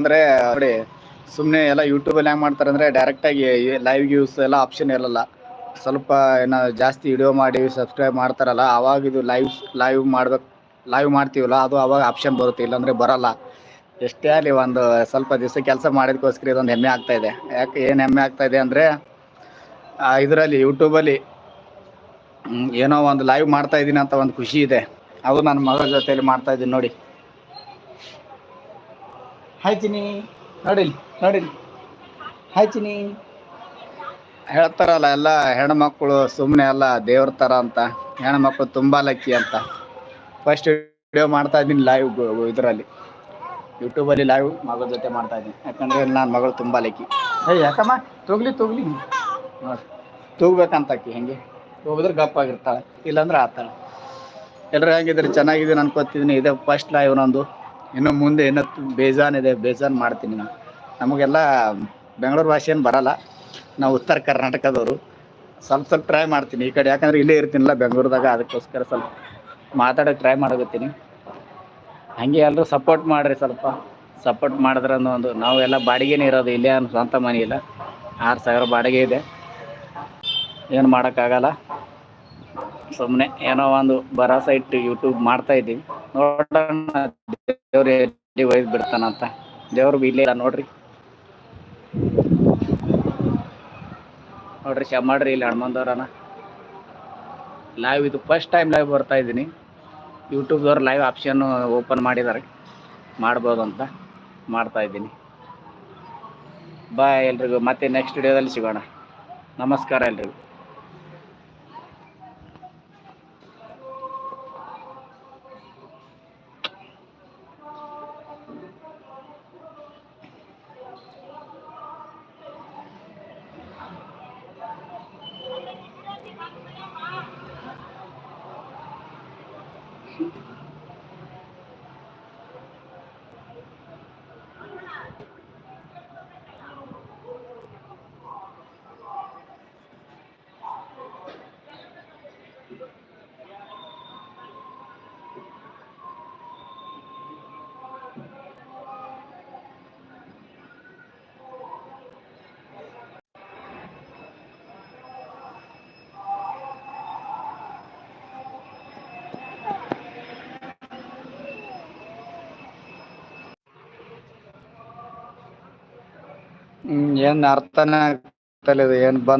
ಅಂದ್ರೆ ನೋಡಿ ಸುಮ್ಮನೆ ಎಲ್ಲ ಯೂಟ್ಯೂಬಲ್ಲಿ ಹೆಂಗೆ ಮಾಡ್ತಾರೆ ಅಂದರೆ ಡೈರೆಕ್ಟಾಗಿ ಲೈವ್ ವ್ಯೂಸ್ ಎಲ್ಲ ಆಪ್ಷನ್ ಇರಲ್ಲ. ಸ್ವಲ್ಪ ಏನೋ ಜಾಸ್ತಿ ವಿಡಿಯೋ ಮಾಡಿ ಸಬ್ಸ್ಕ್ರೈಬ್ ಮಾಡ್ತಾರಲ್ಲ ಅವಾಗ ಇದು ಲೈವ್ ಮಾಡ್ತೀವಲ್ಲ ಅದು ಅವಾಗ ಆಪ್ಷನ್ ಬರುತ್ತೆ, ಇಲ್ಲಾಂದರೆ ಬರಲ್ಲ. ಎಷ್ಟೇ ಆಗಲಿ ಒಂದು ಸ್ವಲ್ಪ ದಿವಸ ಕೆಲಸ ಮಾಡೋದಕ್ಕೋಸ್ಕರ ಇದೊಂದು ಹೆಮ್ಮೆ ಆಗ್ತಾಯಿದೆ. ಯಾಕೆ ಏನು ಹೆಮ್ಮೆ ಆಗ್ತಾಯಿದೆ ಅಂದರೆ ಇದರಲ್ಲಿ ಯೂಟ್ಯೂಬಲ್ಲಿ ಏನೋ ಒಂದು ಲೈವ್ ಮಾಡ್ತಾ ಇದ್ದೀನಿ ಅಂತ ಒಂದು ಖುಷಿ ಇದೆ. ಅದು ನನ್ನ ಮಗಳ ಜೊತೆಯಲ್ಲಿ ಮಾಡ್ತಾ ಇದ್ದೀನಿ ನೋಡಿ. ಹಾಯ್ ಚಿನಿ, ನೋಡಿಲಿ ನೋಡಿಲಿ, ಹಾಯ್ ಚಿನಿ. ಹೇಳ್ತಾರಲ್ಲ ಎಲ್ಲ ಹೆಣ್ಮಕ್ಳು ಸುಮ್ಮನೆ ಎಲ್ಲ ದೇವ್ರ ಥರ ಅಂತ, ಹೆಣ್ಮಕ್ಳು ತುಂಬ ಲಕ್ಕಿ ಅಂತ. ಫಸ್ಟ್ ವಿಡಿಯೋ ಮಾಡ್ತಾ ಇದ್ದೀನಿ ಲೈವ್ ಇದರಲ್ಲಿ ಯೂಟ್ಯೂಬಲ್ಲಿ ಲೈವ್ ಮಗಳ ಜೊತೆ ಮಾಡ್ತಾ ಇದ್ದೀನಿ. ಯಾಕಂದರೆ ನನ್ನ ಮಗಳು ತುಂಬ ಲಕ್ಕಿ. ಯಾಕಮ್ಮ ತೂಗ್ಲಿ ನೋಡಿ ತೂಗ್ಬೇಕಂತಾಕಿ ಹೆಂಗೆ ತೂಗಿದ್ರೆ ಗಪ್ಪಾಗಿರ್ತಾಳೆ, ಇಲ್ಲಾಂದ್ರೆ ಆತಾಳೆ. ಎಲ್ಲರೂ ಹೆಂಗಿದ್ರೆ ಚೆನ್ನಾಗಿದ್ದೀನಿ ಅನ್ಕೋತಿದ್ದೀನಿ. ಇದೇ ಫಸ್ಟ್ ಲೈವ್ ನಂದು. ಇನ್ನು ಮುಂದೆ ಇನ್ನೂ ಬೇಜಾನ್ ಮಾಡ್ತೀನಿ ನಾನು. ನಮಗೆಲ್ಲ ಬೆಂಗಳೂರು ಭಾಷೆ ಏನು ಬರಲ್ಲ, ನಾವು ಉತ್ತರ ಕರ್ನಾಟಕದವರು. ಸ್ವಲ್ಪ ಟ್ರೈ ಮಾಡ್ತೀನಿ ಈ ಕಡೆ, ಯಾಕಂದರೆ ಇಲ್ಲೇ ಇರ್ತೀನಲ್ಲ ಬೆಂಗಳೂರದಾಗ, ಅದಕ್ಕೋಸ್ಕರ ಸ್ವಲ್ಪ ಮಾತಾಡೋಕ್ಕೆ ಟ್ರೈ ಮಾಡಕತ್ತೀನಿ. ಹಾಗೆ ಎಲ್ಲರೂ ಸಪೋರ್ಟ್ ಮಾಡಿರಿ, ಸ್ವಲ್ಪ ಸಪೋರ್ಟ್ ಮಾಡಿದ್ರೆ ಒಂದು ನಾವೆಲ್ಲ ಬಾಡಿಗೆನೇ ಇರೋದು, ಇಲ್ಲೇ ಸ್ವಂತ ಮನೆ ಇಲ್ಲ. 6,000 ಬಾಡಿಗೆ ಇದೆ, ಏನು ಮಾಡೋಕ್ಕಾಗಲ್ಲ. ಸುಮ್ಮನೆ ಏನೋ ಒಂದು ಭರೋಸಾ ಇಟ್ಟು ಯೂಟ್ಯೂಬ್ ಮಾಡ್ತಾ ಇದ್ದೀವಿ. ನೋಡೋಣ ದೇವ್ರು ಎಲ್ಲಿ ಒಯ್ದು ಬಿಡ್ತಾನಂತ. ದೇವ್ರು ಇಲ್ಲೇ ಇಲ್ಲ ನೋಡ್ರಿ ಕ್ಷಮೆ ಮಾಡ್ರಿ. ಇಲ್ಲಿ ಹನುಮಂದವ್ರನ ಲೈವ್ ಇದು ಫಸ್ಟ್ ಟೈಮ್ ಲೈವ್ ಬರ್ತಾ ಇದ್ದೀನಿ. ಯೂಟ್ಯೂಬ್ದವ್ರು ಲೈವ್ ಆಪ್ಷನ್ ಓಪನ್ ಮಾಡಿದ್ದಾರೆ, ಮಾಡ್ಬೋದು ಅಂತ ಮಾಡ್ತಾ ಇದ್ದೀನಿ. ಬಾಯ್ ಎಲ್ರಿಗೂ, ಮತ್ತೆ ನೆಕ್ಸ್ಟ್ ವಿಡಿಯೋದಲ್ಲಿ ಸಿಗೋಣ. ನಮಸ್ಕಾರ ಎಲ್ರಿಗೂ. ಏನು ಅರ್ಥನೇ ಆಗ್ತಲ್ಲ, ಇದು ಏನು ಬಂದ